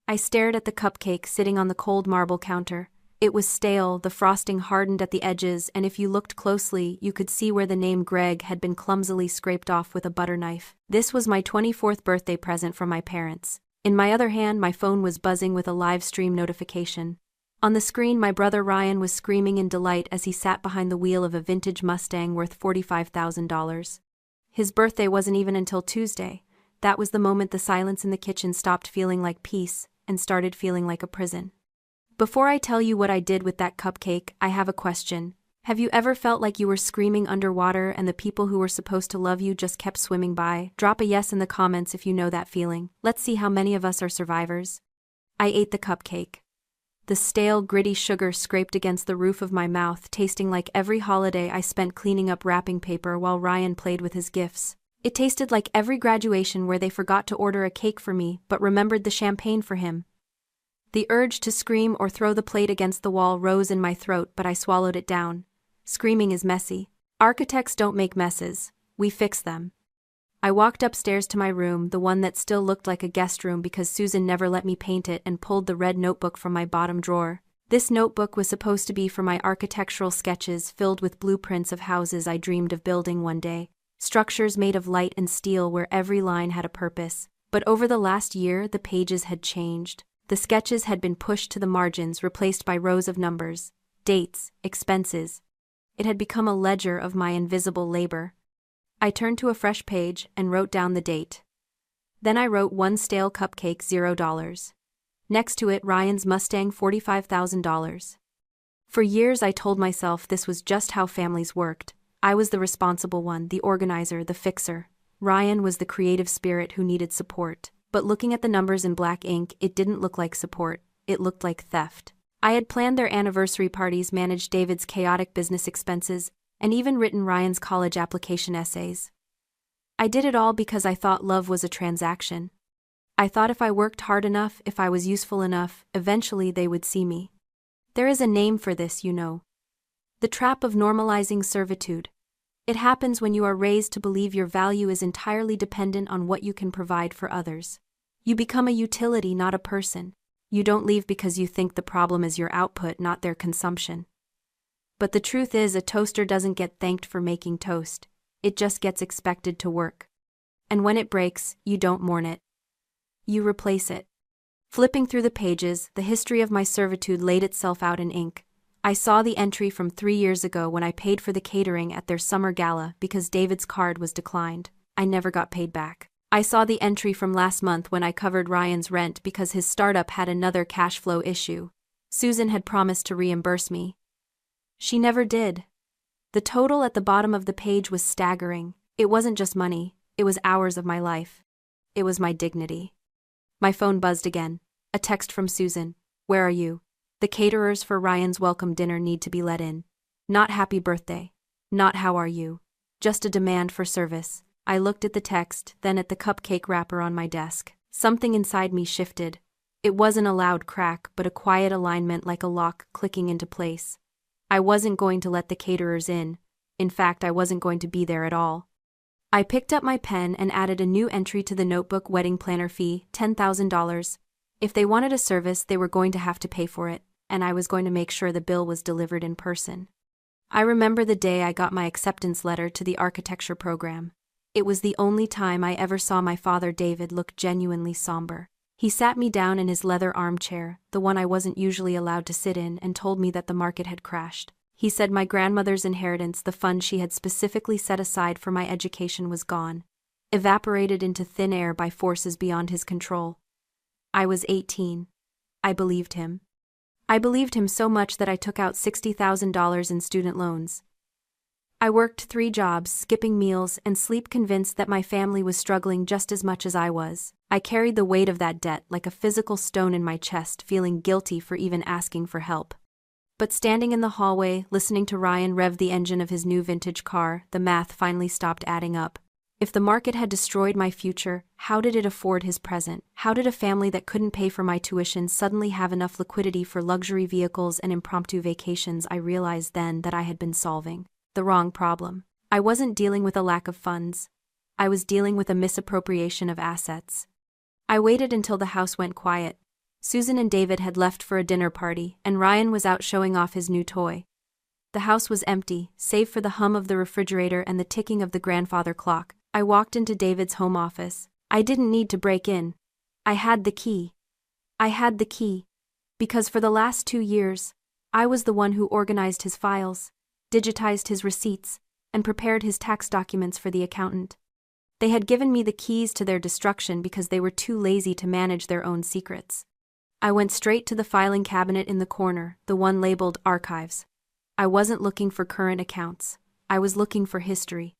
I stared at the cupcake sitting on the cold marble counter. It was stale, the frosting hardened at the edges, and if you looked closely, you could see where the name Greg had been clumsily scraped off with a butter knife. This was my 24th birthday present from my parents. In my other hand, my phone was buzzing with a live stream notification. On the screen, my brother Ryan was screaming in delight as he sat behind the wheel of a vintage Mustang worth $45,000. His birthday wasn't even until Tuesday. That was the moment the silence in the kitchen stopped feeling like peace and started feeling like a prison. Before I tell you what I did with that cupcake, I have a question. Have you ever felt like you were screaming underwater and the people who were supposed to love you just kept swimming by? Drop a yes in the comments if you know that feeling. Let's see how many of us are survivors. I ate the cupcake. The stale, gritty sugar scraped against the roof of my mouth, tasting like every holiday I spent cleaning up wrapping paper while Ryan played with his gifts. It tasted like every graduation where they forgot to order a cake for me but remembered the champagne for him. The urge to scream or throw the plate against the wall rose in my throat, but I swallowed it down. Screaming is messy. Architects don't make messes, we fix them. I walked upstairs to my room, the one that still looked like a guest room because Susan never let me paint it, and pulled the red notebook from my bottom drawer. This notebook was supposed to be for my architectural sketches filled with blueprints of houses I dreamed of building one day. Structures made of light and steel where every line had a purpose. But over the last year, the pages had changed. The sketches had been pushed to the margins, replaced by rows of numbers, dates, expenses. It had become a ledger of my invisible labor. I turned to a fresh page and wrote down the date. Then I wrote one stale cupcake, $0. Next to it, Ryan's Mustang, $45,000. For years I told myself this was just how families worked. I was the responsible one, the organizer, the fixer. Ryan was the creative spirit who needed support. But looking at the numbers in black ink, it didn't look like support, it looked like theft. I had planned their anniversary parties, managed David's chaotic business expenses, and even written Ryan's college application essays. I did it all because I thought love was a transaction. I thought if I worked hard enough, if I was useful enough, eventually they would see me. There is a name for this, you know. The trap of normalizing servitude. It happens when you are raised to believe your value is entirely dependent on what you can provide for others. You become a utility, not a person. You don't leave because you think the problem is your output, not their consumption. But the truth is, a toaster doesn't get thanked for making toast. It just gets expected to work. And when it breaks, you don't mourn it. You replace it. Flipping through the pages, the history of my servitude laid itself out in ink. I saw the entry from 3 years ago when I paid for the catering at their summer gala because David's card was declined. I never got paid back. I saw the entry from last month when I covered Ryan's rent because his startup had another cash flow issue. Susan had promised to reimburse me. She never did. The total at the bottom of the page was staggering. It wasn't just money, it was hours of my life. It was my dignity. My phone buzzed again. A text from Susan. Where are you? The caterers for Ryan's welcome dinner need to be let in. Not happy birthday. Not how are you. Just a demand for service. I looked at the text, then at the cupcake wrapper on my desk. Something inside me shifted. It wasn't a loud crack, but a quiet alignment like a lock clicking into place. I wasn't going to let the caterers in. In fact, I wasn't going to be there at all. I picked up my pen and added a new entry to the notebook: wedding planner fee, $10,000. If they wanted a service, they were going to have to pay for it, and I was going to make sure the bill was delivered in person. I remember the day I got my acceptance letter to the architecture program. It was the only time I ever saw my father David look genuinely somber. He sat me down in his leather armchair, the one I wasn't usually allowed to sit in, and told me that the market had crashed. He said my grandmother's inheritance, the fund she had specifically set aside for my education, was gone, evaporated into thin air by forces beyond his control. I was 18. I believed him. I believed him so much that I took out $60,000 in student loans. I worked 3 jobs, skipping meals and sleep, convinced that my family was struggling just as much as I was. I carried the weight of that debt like a physical stone in my chest, feeling guilty for even asking for help. But standing in the hallway, listening to Ryan rev the engine of his new vintage car, the math finally stopped adding up. If the market had destroyed my future, how did it afford his present? How did a family that couldn't pay for my tuition suddenly have enough liquidity for luxury vehicles and impromptu vacations? I realized then that I had been solving the wrong problem. I wasn't dealing with a lack of funds. I was dealing with a misappropriation of assets. I waited until the house went quiet. Susan and David had left for a dinner party, and Ryan was out showing off his new toy. The house was empty, save for the hum of the refrigerator and the ticking of the grandfather clock. I walked into David's home office. I didn't need to break in. I had the key. Because for the last 2 years, I was the one who organized his files, digitized his receipts, and prepared his tax documents for the accountant. They had given me the keys to their destruction because they were too lazy to manage their own secrets. I went straight to the filing cabinet in the corner, the one labeled Archives. I wasn't looking for current accounts. I was looking for history.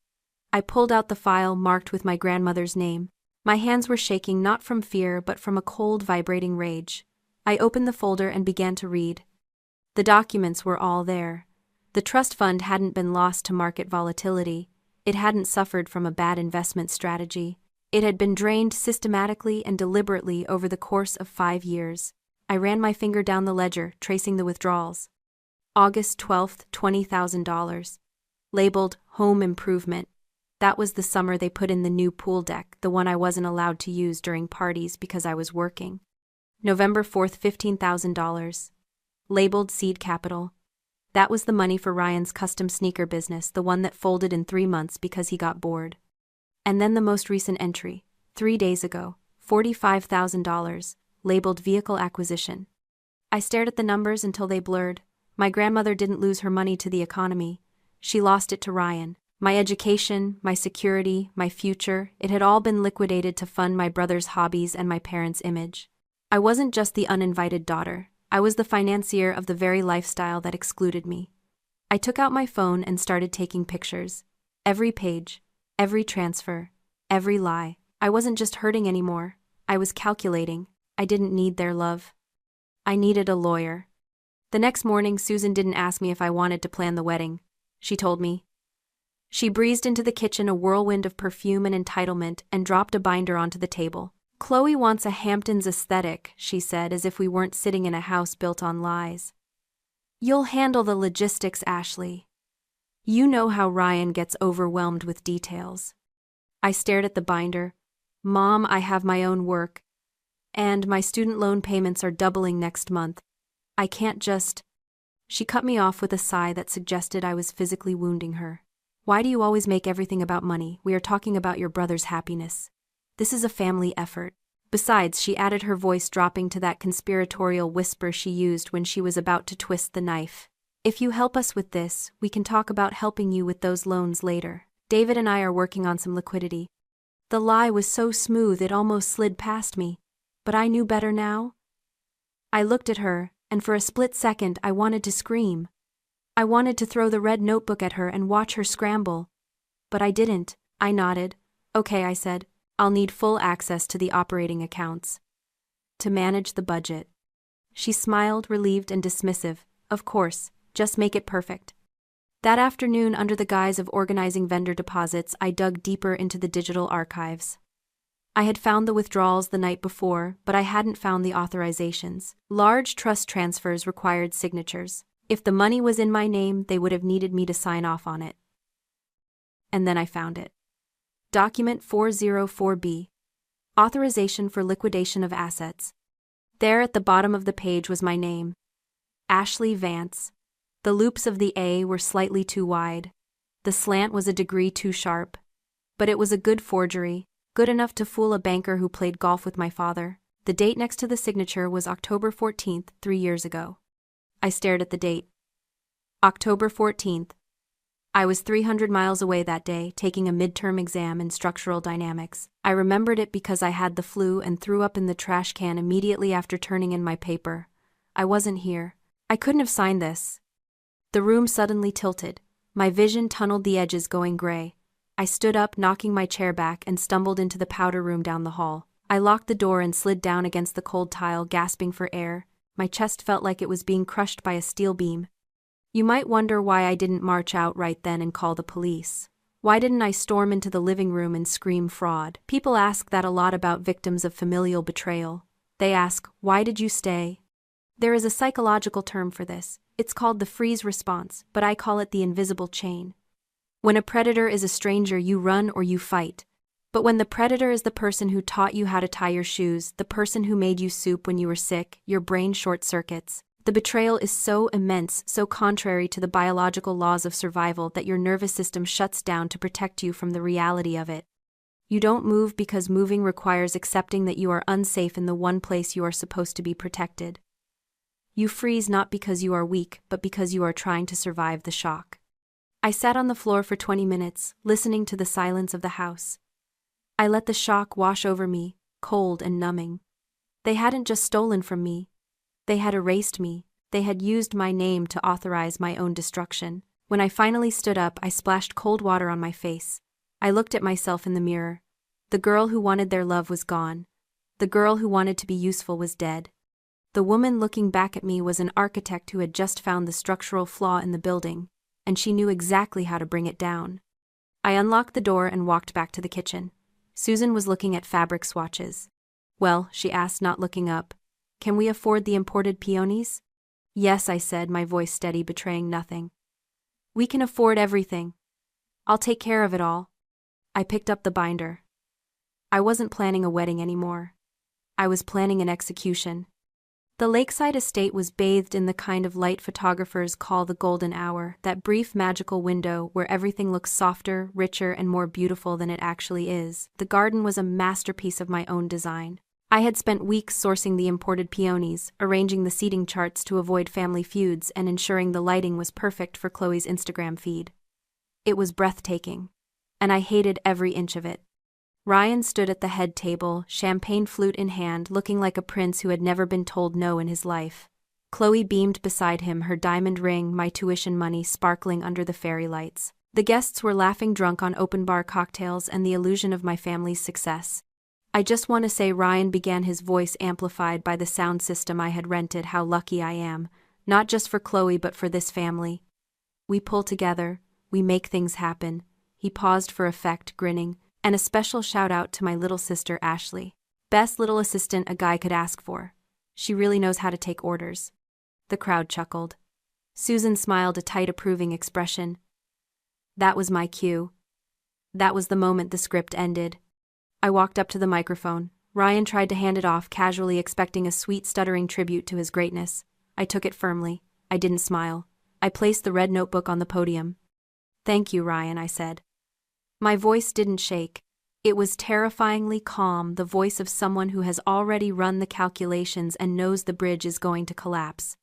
I pulled out the file marked with my grandmother's name. My hands were shaking not from fear but from a cold, vibrating rage. I opened the folder and began to read. The documents were all there. The trust fund hadn't been lost to market volatility. It hadn't suffered from a bad investment strategy. It had been drained systematically and deliberately over the course of 5 years. I ran my finger down the ledger, tracing the withdrawals. August 12th, $20,000. Labeled Home Improvement. That was the summer they put in the new pool deck, the one I wasn't allowed to use during parties because I was working. November 4th, $15,000. Labeled Seed Capital. That was the money for Ryan's custom sneaker business, the one that folded in 3 months because he got bored. And then the most recent entry, 3 days ago, $45,000, labeled Vehicle Acquisition. I stared at the numbers until they blurred. My grandmother didn't lose her money to the economy. She lost it to Ryan. My education, my security, my future, it had all been liquidated to fund my brother's hobbies and my parents' image. I wasn't just the uninvited daughter. I was the financier of the very lifestyle that excluded me. I took out my phone and started taking pictures. Every page, every transfer, every lie. I wasn't just hurting anymore. I was calculating. I didn't need their love. I needed a lawyer. The next morning, Susan didn't ask me if I wanted to plan the wedding. She told me. She breezed into the kitchen, a whirlwind of perfume and entitlement, and dropped a binder onto the table. Chloe wants a Hamptons aesthetic, she said, as if we weren't sitting in a house built on lies. You'll handle the logistics, Ashley. You know how Ryan gets overwhelmed with details. I stared at the binder. Mom, I have my own work. And my student loan payments are doubling next month. I can't just... She cut me off with a sigh that suggested I was physically wounding her. Why do you always make everything about money? We are talking about your brother's happiness. This is a family effort. Besides, she added, her voice dropping to that conspiratorial whisper she used when she was about to twist the knife. If you help us with this, we can talk about helping you with those loans later. David and I are working on some liquidity. The lie was so smooth it almost slid past me. But I knew better now. I looked at her, and for a split second I wanted to scream. I wanted to throw the red notebook at her and watch her scramble. But I didn't. I nodded. Okay, I said. I'll need full access to the operating accounts. To manage the budget. She smiled, relieved and dismissive. Of course, just make it perfect. That afternoon, under the guise of organizing vendor deposits, I dug deeper into the digital archives. I had found the withdrawals the night before, but I hadn't found the authorizations. Large trust transfers required signatures. If the money was in my name, they would have needed me to sign off on it. And then I found it. Document 404B. Authorization for liquidation of assets. There at the bottom of the page was my name. Ashley Vance. The loops of the A were slightly too wide. The slant was a degree too sharp. But it was a good forgery, good enough to fool a banker who played golf with my father. The date next to the signature was October 14th, 3 years ago. I stared at the date. October 14th. I was 300 miles away that day, taking a midterm exam in structural dynamics. I remembered it because I had the flu and threw up in the trash can immediately after turning in my paper. I wasn't here. I couldn't have signed this. The room suddenly tilted. My vision tunneled the edges, going gray. I stood up, knocking my chair back, and stumbled into the powder room down the hall. I locked the door and slid down against the cold tile, gasping for air. My chest felt like it was being crushed by a steel beam. You might wonder why I didn't march out right then and call the police. Why didn't I storm into the living room and scream fraud? People ask that a lot about victims of familial betrayal. They ask, why did you stay? There is a psychological term for this. It's called the freeze response, but I call it the invisible chain. When a predator is a stranger, you run or you fight. But when the predator is the person who taught you how to tie your shoes, the person who made you soup when you were sick, your brain short-circuits. The betrayal is so immense, so contrary to the biological laws of survival that your nervous system shuts down to protect you from the reality of it. You don't move because moving requires accepting that you are unsafe in the one place you are supposed to be protected. You freeze not because you are weak, but because you are trying to survive the shock. I sat on the floor for 20 minutes, listening to the silence of the house. I let the shock wash over me, cold and numbing. They hadn't just stolen from me. They had erased me. They had used my name to authorize my own destruction. When I finally stood up, I splashed cold water on my face. I looked at myself in the mirror. The girl who wanted their love was gone. The girl who wanted to be useful was dead. The woman looking back at me was an architect who had just found the structural flaw in the building, and she knew exactly how to bring it down. I unlocked the door and walked back to the kitchen. Susan was looking at fabric swatches. "Well," she asked, not looking up, "can we afford the imported peonies?" "Yes," I said, my voice steady, betraying nothing. "We can afford everything. I'll take care of it all." I picked up the binder. I wasn't planning a wedding anymore. I was planning an execution. The lakeside estate was bathed in the kind of light photographers call the golden hour, that brief magical window where everything looks softer, richer, and more beautiful than it actually is. The garden was a masterpiece of my own design. I had spent weeks sourcing the imported peonies, arranging the seating charts to avoid family feuds, and ensuring the lighting was perfect for Chloe's Instagram feed. It was breathtaking, and I hated every inch of it. Ryan stood at the head table, champagne flute in hand, looking like a prince who had never been told no in his life. Chloe beamed beside him, her diamond ring, my tuition money, sparkling under the fairy lights. The guests were laughing drunk on open-bar cocktails and the illusion of my family's success. "I just want to say," Ryan began, his voice amplified by the sound system I had rented, "how lucky I am, not just for Chloe but for this family. We pull together, we make things happen." He paused for effect, grinning. "And a special shout-out to my little sister Ashley. Best little assistant a guy could ask for. She really knows how to take orders." The crowd chuckled. Susan smiled, a tight, approving expression. That was my cue. That was the moment the script ended. I walked up to the microphone. Ryan tried to hand it off, casually expecting a sweet, stuttering tribute to his greatness. I took it firmly. I didn't smile. I placed the red notebook on the podium. "Thank you, Ryan," I said. My voice didn't shake. It was terrifyingly calm, the voice of someone who has already run the calculations and knows the bridge is going to collapse.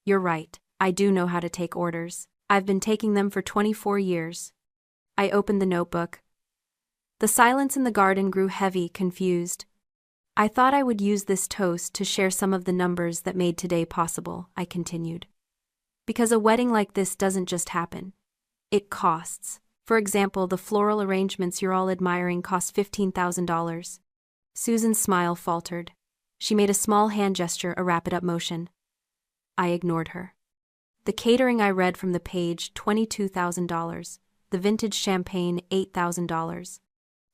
"You're right, I do know how to take orders. I've been taking them for 24 years. I opened the notebook. The silence in the garden grew heavy, confused. "I thought I would use this toast to share some of the numbers that made today possible," I continued. "Because a wedding like this doesn't just happen. It costs. For example, the floral arrangements you're all admiring cost $15,000. Susan's smile faltered. She made a small hand gesture, a wrap-it-up motion. I ignored her. The catering I read from the page, $22,000. The vintage champagne, $8,000.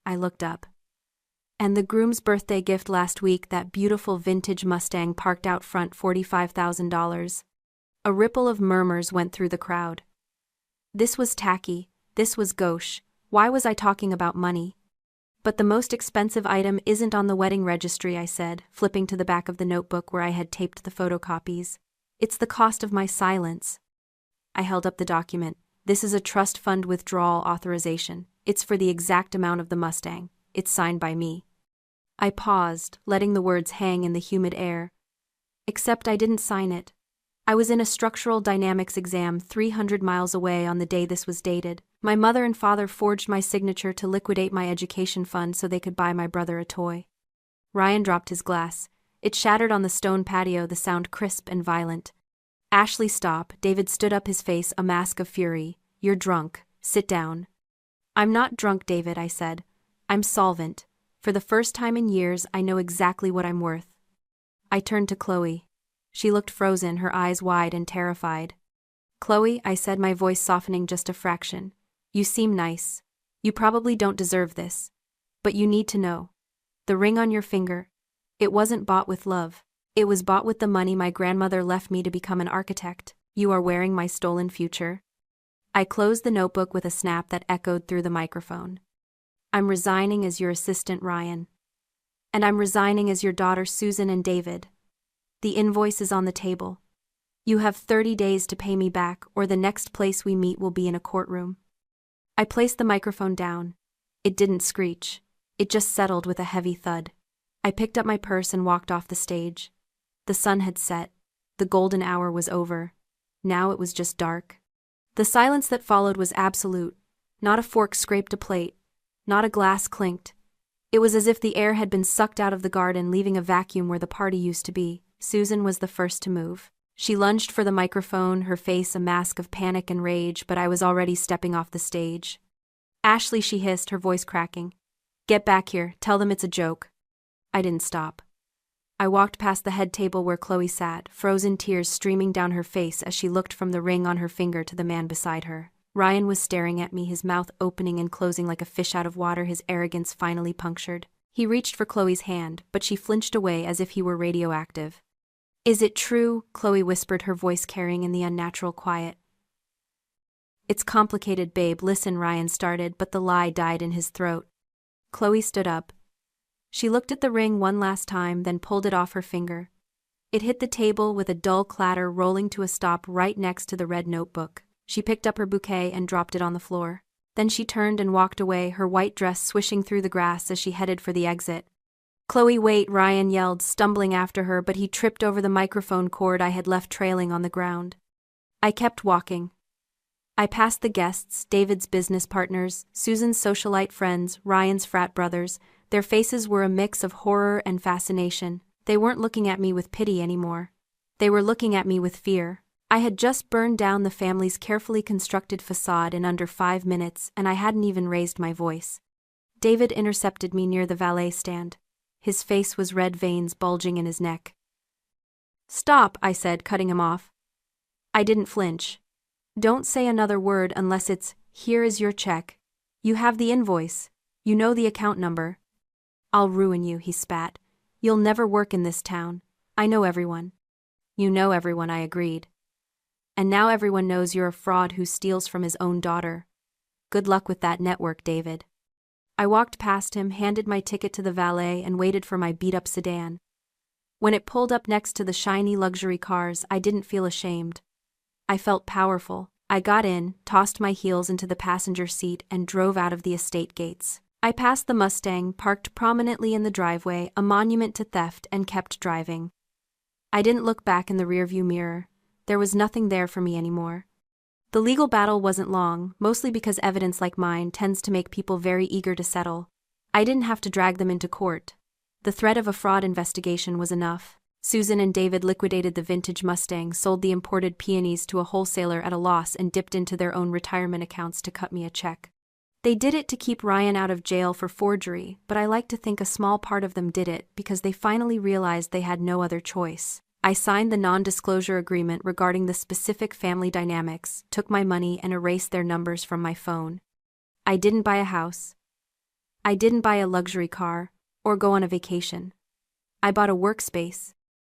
I looked up. And the groom's birthday gift last week, that beautiful vintage Mustang parked out front, $45,000. A ripple of murmurs went through the crowd. This was tacky. This was gauche. Why was I talking about money? "But the most expensive item isn't on the wedding registry," I said, flipping to the back of the notebook where I had taped the photocopies. "It's the cost of my silence." I held up the document. "This is a trust fund withdrawal authorization. It's for the exact amount of the Mustang. It's signed by me." I paused, letting the words hang in the humid air. Except I didn't sign it. I was in a structural dynamics exam 300 miles away on the day this was dated. My mother and father forged my signature to liquidate my education fund so they could buy my brother a toy. Ryan dropped his glass. It shattered on the stone patio, the sound crisp and violent. "Ashley, stop." David stood up, his face a mask of fury. "You're drunk. Sit down." "I'm not drunk, David," I said. "I'm solvent. For the first time in years, I know exactly what I'm worth." I turned to Chloe. She looked frozen, her eyes wide and terrified. "Chloe," I said, my voice softening just a fraction. "You seem nice. You probably don't deserve this. But you need to know. The ring on your finger, it wasn't bought with love. It was bought with the money my grandmother left me to become an architect. You are wearing my stolen future." I closed the notebook with a snap that echoed through the microphone. I'm resigning as your assistant, Ryan. And I'm resigning as your daughter, Susan and David. The invoice is on the table. You have 30 days to pay me back, or the next place we meet will be in a courtroom. I placed the microphone down. It didn't screech. It just settled with a heavy thud. I picked up my purse and walked off the stage. The sun had set. The golden hour was over. Now it was just dark. The silence that followed was absolute. Not a fork scraped a plate. Not a glass clinked. It was as if the air had been sucked out of the garden, leaving a vacuum where the party used to be. Susan was the first to move. She lunged for the microphone, her face a mask of panic and rage, but I was already stepping off the stage. "Ashley," she hissed, her voice cracking. "Get back here, tell them it's a joke." I didn't stop. I walked past the head table where Chloe sat, frozen tears streaming down her face as she looked from the ring on her finger to the man beside her. Ryan was staring at me, his mouth opening and closing like a fish out of water, his arrogance finally punctured. He reached for Chloe's hand, but she flinched away as if he were radioactive. "Is it true?" Chloe whispered, her voice carrying in the unnatural quiet. "It's complicated, babe. Listen," Ryan started, but the lie died in his throat. Chloe stood up. She looked at the ring one last time, then pulled it off her finger. It hit the table with a dull clatter, rolling to a stop right next to the red notebook. She picked up her bouquet and dropped it on the floor. Then she turned and walked away, her white dress swishing through the grass as she headed for the exit. "Chloe, wait," Ryan yelled, stumbling after her, but he tripped over the microphone cord I had left trailing on the ground. I kept walking. I passed the guests, David's business partners, Susan's socialite friends, Ryan's frat brothers. Their faces were a mix of horror and fascination. They weren't looking at me with pity anymore. They were looking at me with fear. I had just burned down the family's carefully constructed facade in under 5 minutes, and I hadn't even raised my voice. David intercepted me near the valet stand. His face was red, veins bulging in his neck. "Stop," I said, cutting him off. I didn't flinch. "Don't say another word unless it's, 'Here is your check. You have the invoice. You know the account number.'" "I'll ruin you," he spat. "You'll never work in this town. I know everyone." "You know everyone," I agreed. "And now everyone knows you're a fraud who steals from his own daughter. Good luck with that network, David." I walked past him, handed my ticket to the valet, and waited for my beat-up sedan. When it pulled up next to the shiny luxury cars, I didn't feel ashamed. I felt powerful. I got in, tossed my heels into the passenger seat, and drove out of the estate gates. I passed the Mustang, parked prominently in the driveway, a monument to theft, and kept driving. I didn't look back in the rearview mirror. There was nothing there for me anymore. The legal battle wasn't long, mostly because evidence like mine tends to make people very eager to settle. I didn't have to drag them into court. The threat of a fraud investigation was enough. Susan and David liquidated the vintage Mustang, sold the imported peonies to a wholesaler at a loss, and dipped into their own retirement accounts to cut me a check. They did it to keep Ryan out of jail for forgery, but I like to think a small part of them did it because they finally realized they had no other choice. I signed the non-disclosure agreement regarding the specific family dynamics, took my money, and erased their numbers from my phone. I didn't buy a house. I didn't buy a luxury car, or go on a vacation. I bought a workspace.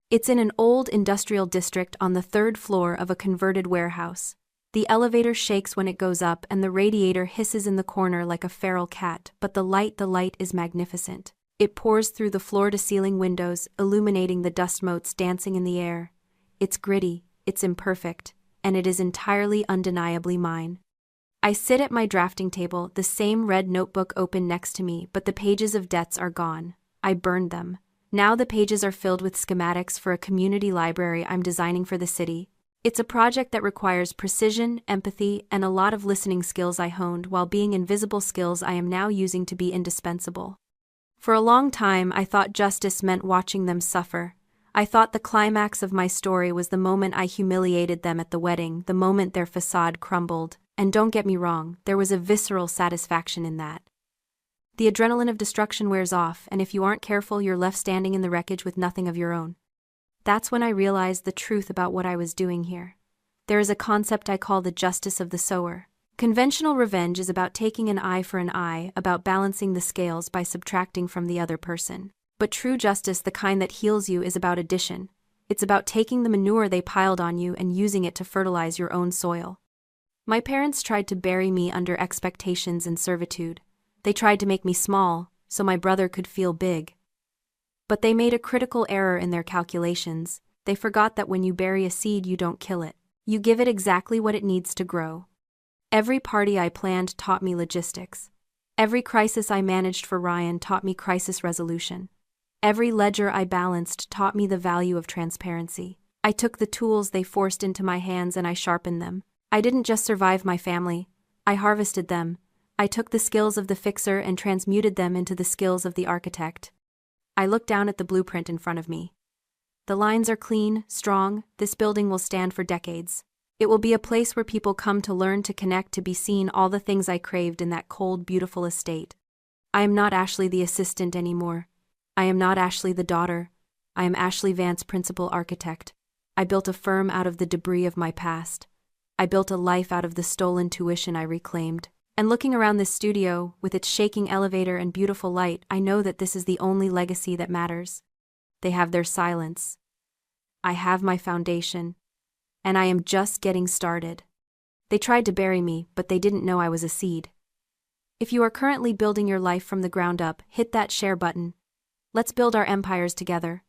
It's in an old industrial district on the 3rd floor of a converted warehouse. The elevator shakes when it goes up, and the radiator hisses in the corner like a feral cat, but the light is magnificent. It pours through the floor-to-ceiling windows, illuminating the dust motes dancing in the air. It's gritty, it's imperfect, and it is entirely undeniably mine. I sit at my drafting table, the same red notebook open next to me, but the pages of debts are gone. I burned them. Now the pages are filled with schematics for a community library I'm designing for the city. It's a project that requires precision, empathy, and a lot of listening skills I honed while being invisible skills I am now using to be indispensable. For a long time, I thought justice meant watching them suffer. I thought the climax of my story was the moment I humiliated them at the wedding, the moment their facade crumbled. And don't get me wrong, there was a visceral satisfaction in that. The adrenaline of destruction wears off, and if you aren't careful, you're left standing in the wreckage with nothing of your own. That's when I realized the truth about what I was doing here. There is a concept I call the justice of the sower. Conventional revenge is about taking an eye for an eye, about balancing the scales by subtracting from the other person. But true justice, the kind that heals you, is about addition. It's about taking the manure they piled on you and using it to fertilize your own soil. My parents tried to bury me under expectations and servitude. They tried to make me small, so my brother could feel big. But they made a critical error in their calculations. They forgot that when you bury a seed, you don't kill it. You give it exactly what it needs to grow. Every party I planned taught me logistics. Every crisis I managed for Ryan taught me crisis resolution. Every ledger I balanced taught me the value of transparency. I took the tools they forced into my hands and I sharpened them. I didn't just survive my family, I harvested them. I took the skills of the fixer and transmuted them into the skills of the architect. I looked down at the blueprint in front of me. The lines are clean, strong. This building will stand for decades. It will be a place where people come to learn, to connect, to be seen, all the things I craved in that cold, beautiful estate. I am not Ashley the assistant anymore. I am not Ashley the daughter. I am Ashley Vance, principal architect. I built a firm out of the debris of my past. I built a life out of the stolen tuition I reclaimed. And looking around this studio, with its shaking elevator and beautiful light, I know that this is the only legacy that matters. They have their silence. I have my foundation. And I am just getting started. They tried to bury me, but they didn't know I was a seed. If you are currently building your life from the ground up, hit that share button. Let's build our empires together.